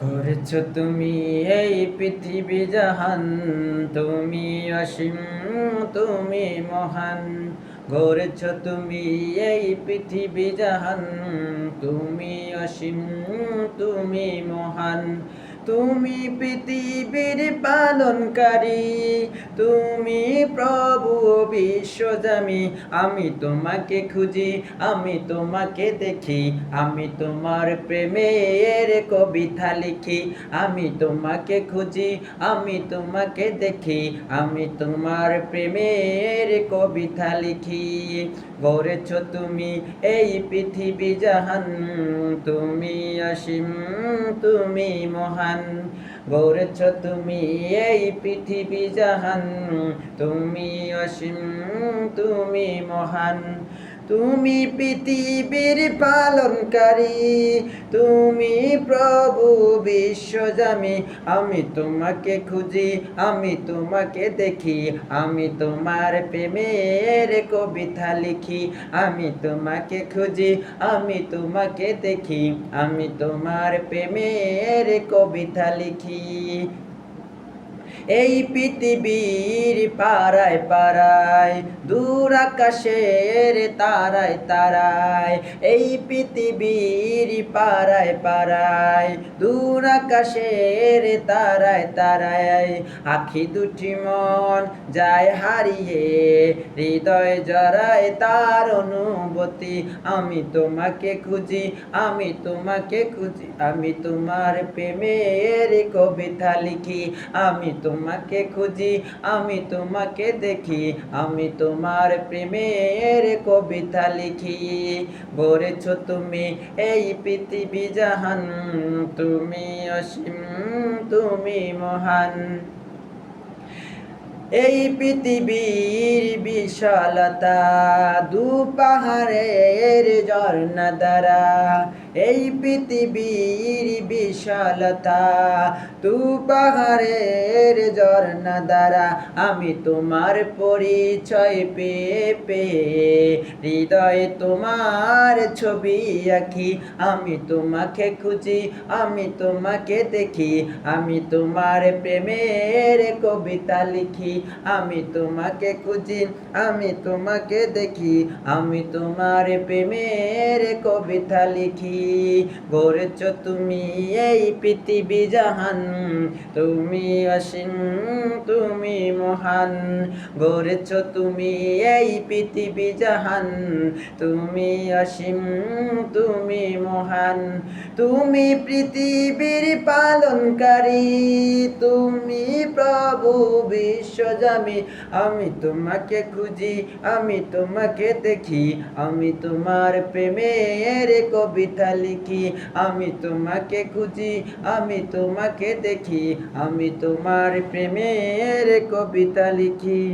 করেছ তুমি এই পৃথিবী জাহান, তুমি অসীম, তুমি মহান। গড়েছ তুমি এই পৃথিবী জাহান, তুমি অসীম, তুমি মহান। তুমি পৃথিবীর পালনকারী, তুমি প্রভু বিশ্বজামি। আমি তোমাকে খুঁজি, আমি তোমাকে দেখি, আমি তোমার প্রেমের কবিতা লিখি। আমি তোমাকে খুঁজি, আমি তোমাকে দেখি, আমি তোমার প্রেমের কবিতা লিখি। গড়েছ তুমি এই পৃথিবী জাহান, তুমি অসীম, তুমি মহান। গড়েছ তুমি এই পৃথিবী জাহান, তুমি অসীম, তুমি মহান। তুমি পৃথিবীর পালনকারী, তুমি প্রভু বিশ্বজামি। আমি তোমাকে খুঁজি, আমি তোমাকে দেখি, আমি তোমার প্রেমের কবিতা লিখি। আমি তোমাকে খুঁজি, আমি তোমাকে দেখি, আমি তোমার প্রেমের কবিতা লিখি। এই পৃথিবীর পাড়ায় পাড়ায়, দূর আকাশের তারায় তারায়। এই পৃথিবীর পাড়ায় পাড়ায়, দূর আকাশের তারায় তারায়। আখি দুটি মন যায় হারিয়ে, হৃদয় জড়ায় তার অনুভূতি। আমি তোমাকে খুঁজি, আমি তোমাকে খুঁজি, আমি তোমার প্রেমের কবিতা লিখি। আমি তোমাকে খুঁজি, আমি তোমাকে দেখি, আমি তোমার প্রেমের কবিতা লিখি। গড়েছ তুমি এই পৃথিবী জাহান, তুমি অসীম, তুমি মহান। এই পৃথিবীর বিশালতা, দু পাহাড়ের ঝর্ণা দ্বারা। এই পৃথিবীর বিশালতা, দু পাহাড়ের ঝর্ণা দ্বারা। আমি তোমার পরিচয় পেয়ে পেয়ে, হৃদয়ে তোমার ছবি আঁকি। আমি তোমাকে খুঁজি, আমি তোমাকে দেখি, আমি তোমার প্রেমের কবিতা লিখি। আমি তোমাকে খুঁজি, আমি তোমাকে দেখি, আমি তোমার প্রেমের কবিতা লিখি। গড়েছ তুমি এই পৃথিবী জাহান, তুমি অসীম, তুমি মহান। গড়েছ তুমি এই পৃথিবী জাহান, তুমি অসীম, তুমি মহান। তুমি পৃথিবীর পালনকারী, তুমি প্রভু বিশ্বজামি। আমি তোমাকে খুঁজি, আমি তোমাকে দেখি, আমি তোমার প্রেমের কবিতা লিখি। আমি তোমাকে খুঁজি, আমি তোমাকে দেখি, আমি তোমার প্রেমের কবিতা লিখি।